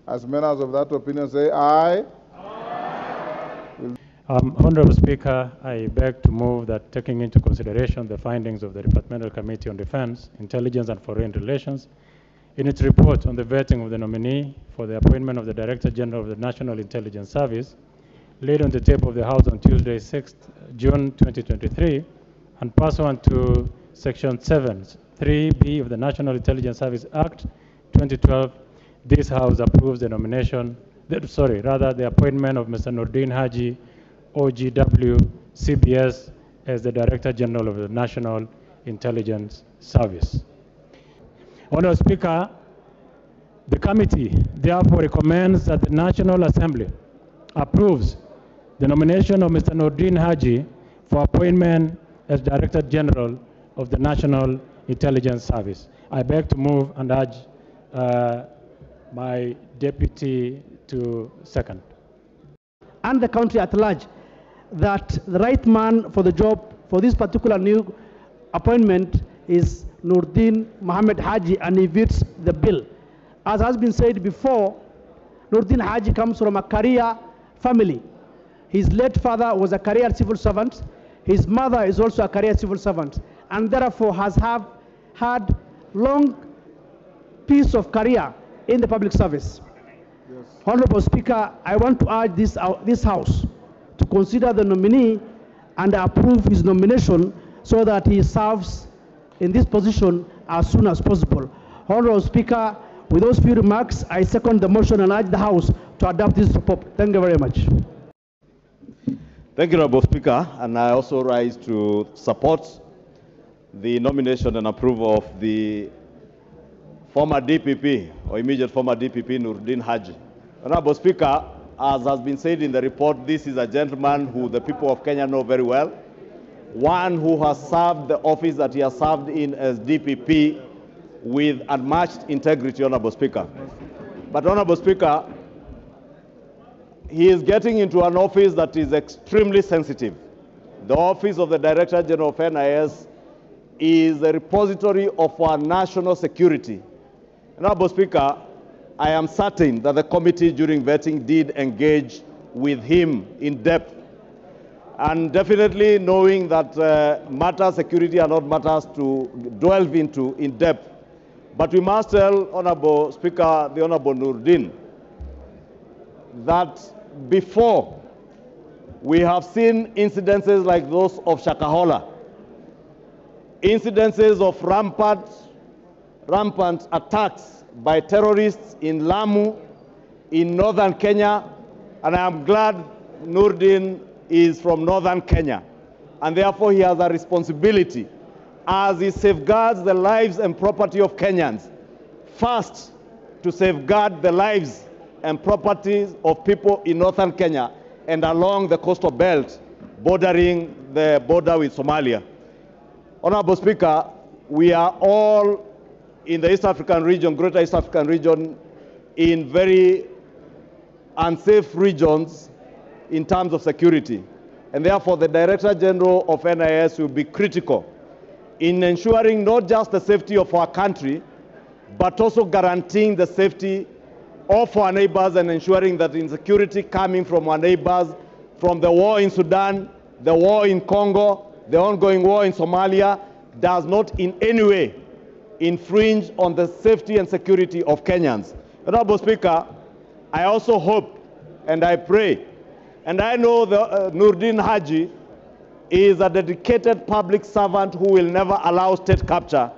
As members of that opinion say aye. Honorable Speaker, I beg to move that, taking into consideration the findings of the Departmental Committee on Defense, Intelligence and Foreign Relations, in its report on the vetting of the nominee for the appointment of the Director General of the National Intelligence Service, laid on the table of the House on Tuesday, 6th June 2023, and pursuant to Section 7(3)(b) of the National Intelligence Service Act 2012, this House approves the nomination, the appointment of Mr. Noordin Haji, OGW, CBS, as the Director General of the National Intelligence Service. Honorable Speaker, the committee therefore recommends that the National Assembly approves the nomination of Mr. Noordin Haji for appointment as Director General of the National Intelligence Service. I beg to move and urge my deputy to second. And the country at large, that the right man for the job for this particular new appointment is Noordin Mohammed Haji, and he vets the bill. As has been said before, Noordin Haji comes from a career family. His late father was a career civil servant. His mother is also a career civil servant, and therefore has had long piece of career in the public service. Yes. Honorable Speaker, I want to urge this House to consider the nominee and approve his nomination so that he serves in this position as soon as possible. Honorable Speaker, with those few remarks, I second the motion and urge the House to adopt this report. Thank you very much. Thank you, Honorable Speaker, and I also rise to support the nomination and approval of the former DPP, or immediate former DPP, Noordin Haji. Honorable Speaker, as has been said in the report, this is a gentleman who the people of Kenya know very well, one who has served the office that he has served in as DPP with unmatched integrity, Honorable Speaker. But, Honorable Speaker, he is getting into an office that is extremely sensitive. The office of the Director General of NIS is a repository of our national security. Honorable Speaker, I am certain that the committee during vetting did engage with him in depth, and definitely knowing that matters security are not matters to delve into in depth. But we must tell Honorable Speaker, the Honorable Noordin, that before we have seen incidences like those of Shakahola, incidences of rampant attacks by terrorists in Lamu, in northern Kenya, and I am glad Noordin is from northern Kenya, and therefore he has a responsibility as he safeguards the lives and property of Kenyans, first to safeguard the lives and properties of people in northern Kenya and along the coastal belt bordering the border with Somalia. Honorable Speaker, we are all in the East African region, Greater East African region, in very unsafe regions in terms of security. And therefore, the Director General of NIS will be critical in ensuring not just the safety of our country, but also guaranteeing the safety of our neighbors and ensuring that insecurity coming from our neighbors, from the war in Sudan, the war in Congo, the ongoing war in Somalia, does not in any way infringe on the safety and security of Kenyans. Honorable Speaker, I also hope and I pray, and I know that Noordin Haji is a dedicated public servant who will never allow state capture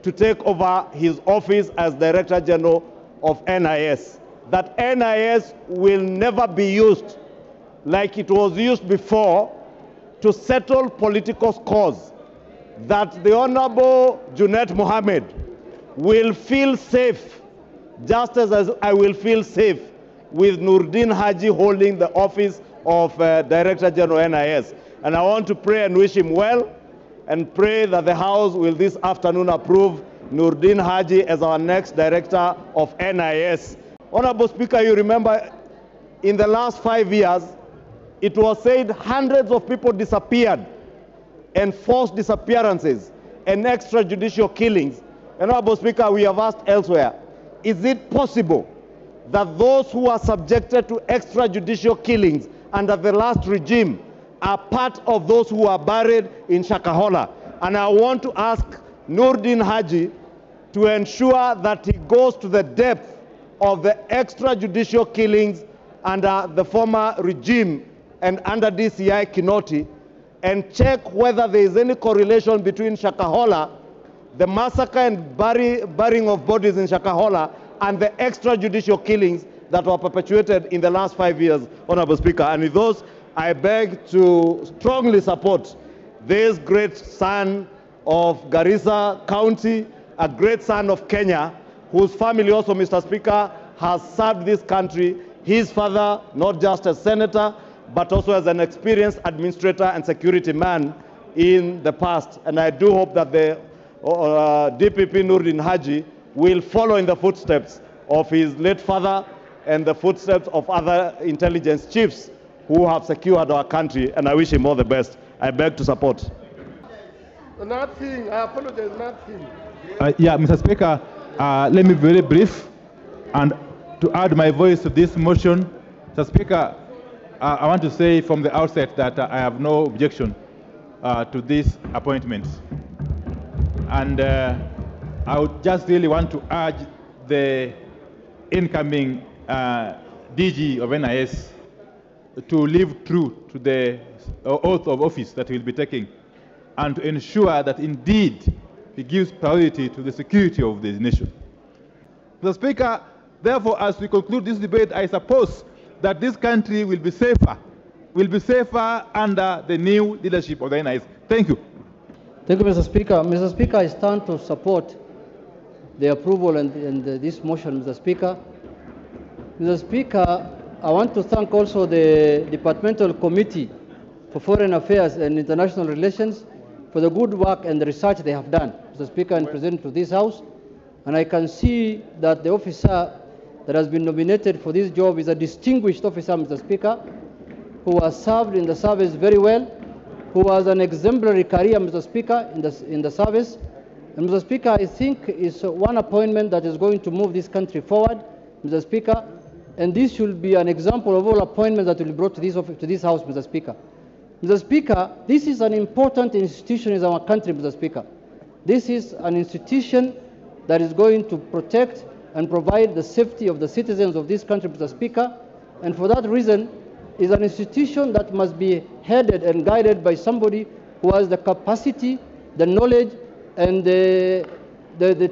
to take over his office as Director General of NIS. That NIS will never be used like it was used before to settle political scores. That the Honorable Junet Mohammed will feel safe, just as I will feel safe with Noordin Haji holding the office of Director General NIS. And I want to pray and wish him well, and pray that the House will this afternoon approve Noordin Haji as our next Director of NIS. Honorable Speaker, you remember in the last 5 years, it was said hundreds of people disappeared, and forced disappearances and extrajudicial killings. And Honorable Speaker, we have asked elsewhere, is it possible that those who are subjected to extrajudicial killings under the last regime are part of those who are buried in Shakahola. And I want to ask Noordin Haji to ensure that he goes to the depth of the extrajudicial killings under the former regime and under DCI Kinoti, and check whether there is any correlation between Shakahola, the massacre and burying of bodies in Shakahola, and the extrajudicial killings that were perpetuated in the last 5 years, Honorable Speaker. And with those, I beg to strongly support this great son of Garissa County, a great son of Kenya, whose family also, Mr. Speaker, has served this country. His father, not just as senator, but also as an experienced administrator and security man in the past. And I do hope that the DPP Noordin Haji will follow in the footsteps of his late father and the footsteps of other intelligence chiefs who have secured our country, and I wish him all the best. I beg to support. Nothing, I apologize, nothing. Yeah, Mr. Speaker, let me be very brief and to add my voice to this motion. Mr. Speaker, I want to say from the outset that I have no objection to this appointment. And I would just really want to urge the incoming DG of NIS to live true to the oath of office that he will be taking, and to ensure that indeed he gives priority to the security of the nation. Mr. Speaker, therefore, as we conclude this debate, I suppose that this country will be safer under the new leadership of the NIS. Thank you. Thank you, Mr. Speaker. Mr. Speaker, I stand to support the approval and this motion, Mr. Speaker. Mr. Speaker, I want to thank also the Departmental Committee for Foreign Affairs and International Relations for the good work and the research they have done, Mr. Speaker, and presented to this House. And I can see that the officer that has been nominated for this job is a distinguished officer, Mr. Speaker, who has served in the service very well, who has an exemplary career, Mr. Speaker, in the service. And Mr. Speaker, I think it's one appointment that is going to move this country forward, Mr. Speaker, and this should be an example of all appointments that will be brought to this House, Mr. Speaker. Mr. Speaker, this is an important institution in our country, Mr. Speaker. This is an institution that is going to protect and provide the safety of the citizens of this country, Mr. Speaker, and for that reason, is an institution that must be headed and guided by somebody who has the capacity, the knowledge, and the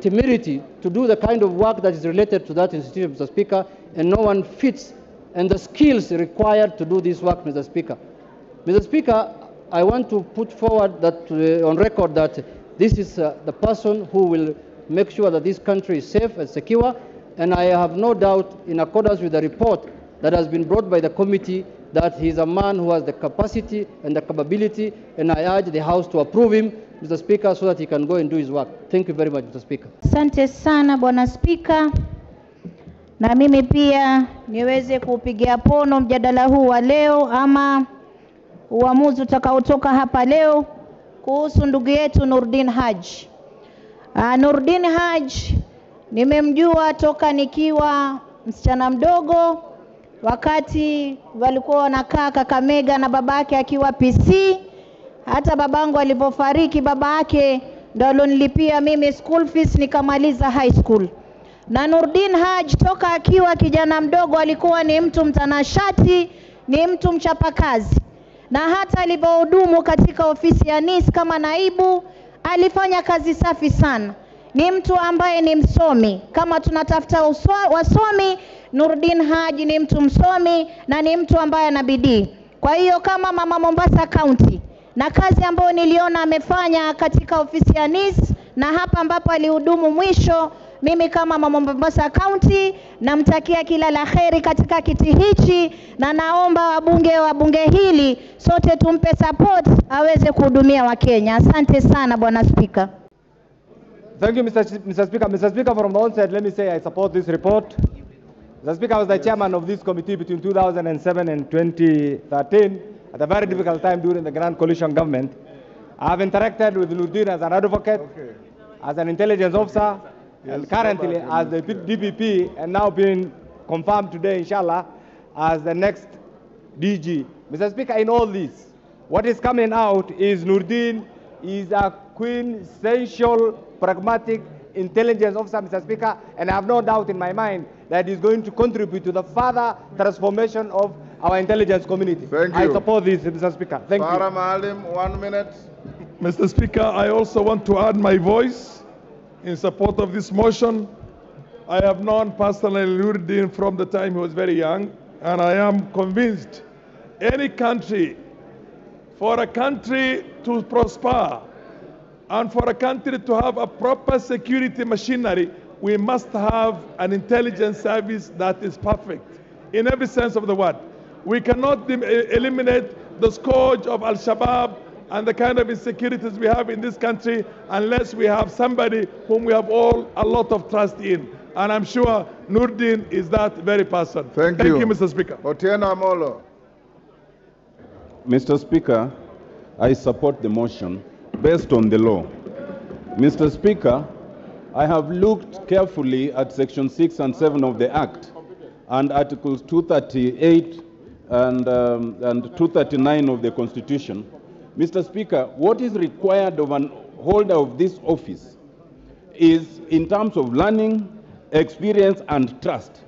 temerity to do the kind of work that is related to that institution, Mr. Speaker, and no one fits, and the skills required to do this work, Mr. Speaker. Mr. Speaker, I want to put forward that on record that this is the person who will make sure that this country is safe and secure, and I have no doubt, in accordance with the report that has been brought by the committee, that he is a man who has the capacity and the capability, and I urge the House to approve him, Mr. Speaker, so that he can go and do his work. Thank you very much, Mr. Speaker. Asante sana Bwana Spika, na mimi pia niweze kupigia pono mjadala huu wa leo ama uamuzi utakaotoka hapa leo kuhusu ndugu yetu Noordin Haji. Noordin Haji nimemjua toka nikiwa msichana mdogo, wakati walikuwa wanakaa Kakamega na babake akiwa PC. Hata babangu alipofariki, babake ndo alonilipia mimi school fees nikamaliza high school. Na Noordin Haji toka akiwa kijana mdogo alikuwa ni mtu mtanashati, ni mtu mchapakazi. Na hata alipohudumu katika ofisi ya NIS kama naibu, alifanya kazi safi sana. Ni mtu ambaye ni msomi. Kama tunatafuta wasomi, Noordin Haji ni mtu msomi na ni mtu ambaye ana bidii. Kwa hiyo kama mama Mombasa County, na kazi ambayo niliona amefanya katika ofisi ya NIS na hapa ambapo alihudumu mwisho, mimi kama mama Mombasa County namtakia kila la kheri katika kiti hichi, na naomba wabunge wa bunge hili sote tumpe support aweze kuhudumia Wakenya. Asante sana Bwana Speaker. Thank you, Mr. Speaker. Mr. Speaker, from the onset, let me say I support this report. Mr. Speaker, I was the chairman of this committee between 2007 and 2013 at a very difficult time during the Grand Coalition government. I have interacted with Noordin as an advocate, as an intelligence officer, and currently as the DPP, and now being confirmed today, inshallah, as the next DG. Mr. Speaker, in all this, what is coming out is Noordin is a quintessential, pragmatic intelligence officer, Mr. Speaker, and I have no doubt in my mind that he's going to contribute to the further transformation of our intelligence community. Thank you. I support this, Mr. Speaker. Thank Farah you. Maalim, 1 minute. Mr. Speaker, I also want to add my voice in support of this motion. I have known personally Noordin from the time he was very young, and I am convinced for a country to prosper and for a country to have a proper security machinery, we must have an intelligence service that is perfect in every sense of the word. We cannot eliminate the scourge of Al-Shabaab and the kind of insecurities we have in this country unless we have somebody whom we have all a lot of trust in. And I'm sure Noordin is that very person. Thank you, Mr. Speaker. Otieno Amolo. Mr. Speaker, I support the motion based on the law. Mr. Speaker, I have looked carefully at Section 6 and 7 of the Act and Articles 238 and 239 of the Constitution. Mr. Speaker, what is required of an holder of this office is in terms of learning, experience, and trust.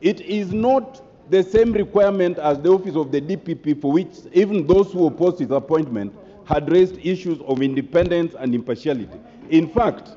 It is not the same requirement as the office of the DPP, for which even those who opposed his appointment had raised issues of independence and impartiality. In fact,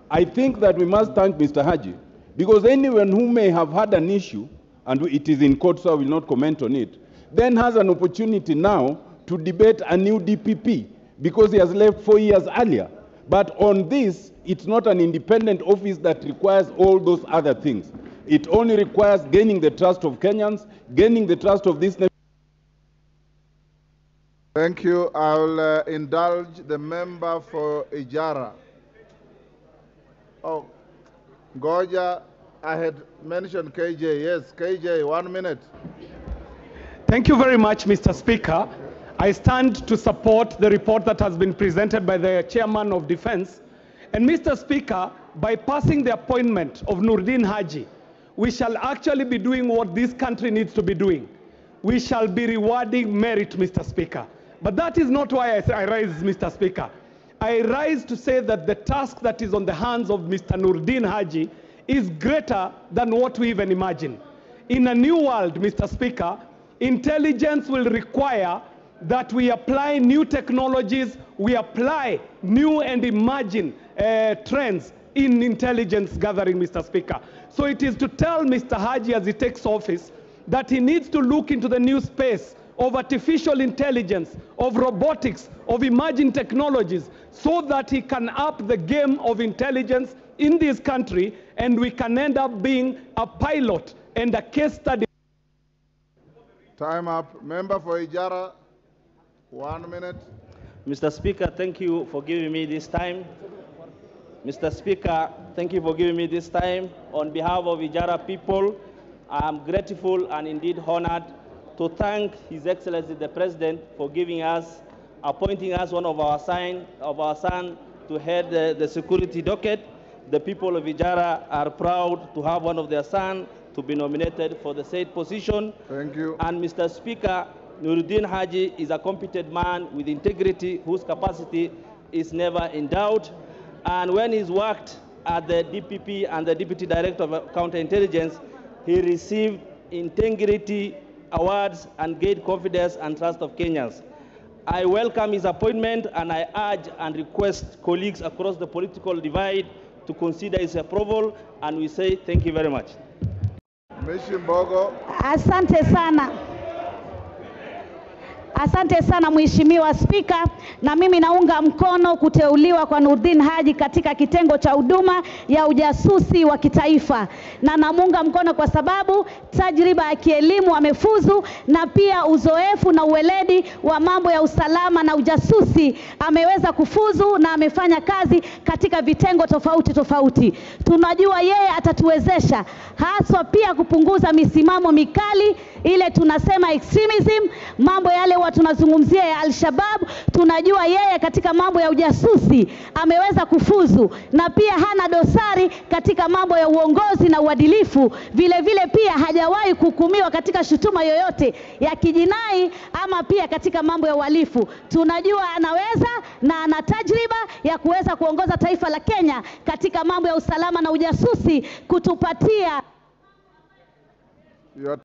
I think that we must thank Mr. Haji, because anyone who may have had an issue, and it is in court, so I will not comment on it, then has an opportunity now to debate a new DPP, because he has left 4 years earlier. But on this, it's not an independent office that requires all those other things. It only requires gaining the trust of Kenyans, gaining the trust of this nation. Thank you. I will indulge the member for Ijara. Oh, Goja, I had mentioned KJ. Yes, KJ, 1 minute. Thank you very much, Mr. Speaker. I stand to support the report that has been presented by the Chairman of Defense. And Mr. Speaker, by passing the appointment of Noordin Haji, we shall actually be doing what this country needs to be doing. We shall be rewarding merit, Mr. Speaker. But that is not why I rise, Mr. Speaker. I rise to say that the task that is on the hands of Mr. Noordin Haji is greater than what we even imagine. In a new world, Mr. Speaker, intelligence will require that we apply new technologies, we apply new and emerging trends in intelligence gathering, Mr. Speaker. So it is to tell Mr. Haji as he takes office that he needs to look into the new space of artificial intelligence, of robotics, of emerging technologies, so that he can up the game of intelligence in this country, and we can end up being a pilot and a case study. Time up. Member for Ijara, 1 minute. Mr. Speaker, thank you for giving me this time. Mr. Speaker, thank you for giving me this time. On behalf of Ijara people, I am grateful and indeed honored to thank His Excellency the President for appointing us one of our son to head the security docket. The people of Ijara are proud to have one of their sons to be nominated for the said position. Thank you. And Mr. Speaker, Noordin Haji is a competent man with integrity whose capacity is never in doubt. And when he's worked at the DPP and the Deputy Director of Counterintelligence, he received integrity awards and gained confidence and trust of Kenyans. I welcome his appointment, and I urge and request colleagues across the political divide to consider his approval, and we say thank you very much. Mheshimiwa Asante sana. Asante sana Mheshimiwa Spika, na mimi naunga mkono kuteuliwa kwa Noordin Haji katika kitengo cha huduma ya ujasusi wa kitaifa. Na namunga mkono kwa sababu tajriba ya kielimu amefuzu, na pia uzoefu na uweledi wa mambo ya usalama na ujasusi ameweza kufuzu, na amefanya kazi katika vitengo tofauti tofauti. Tunajua yeye atatuwezesha haswa pia kupunguza misimamo mikali ile tunasema extremism, mambo yale watu tunazungumzia ya Al-Shabaab. Tunajua yeye katika mambo ya ujasusi ameweza kufuzu, na pia hana dosari katika mambo ya uongozi na uadilifu. Vile vile pia hajawahi kuhukumiwa katika shutuma yoyote ya kijinai ama pia katika mambo ya uhalifu. Tunajua anaweza na ana tajriba ya kuweza kuongoza taifa la Kenya katika mambo ya usalama na ujasusi, kutupatia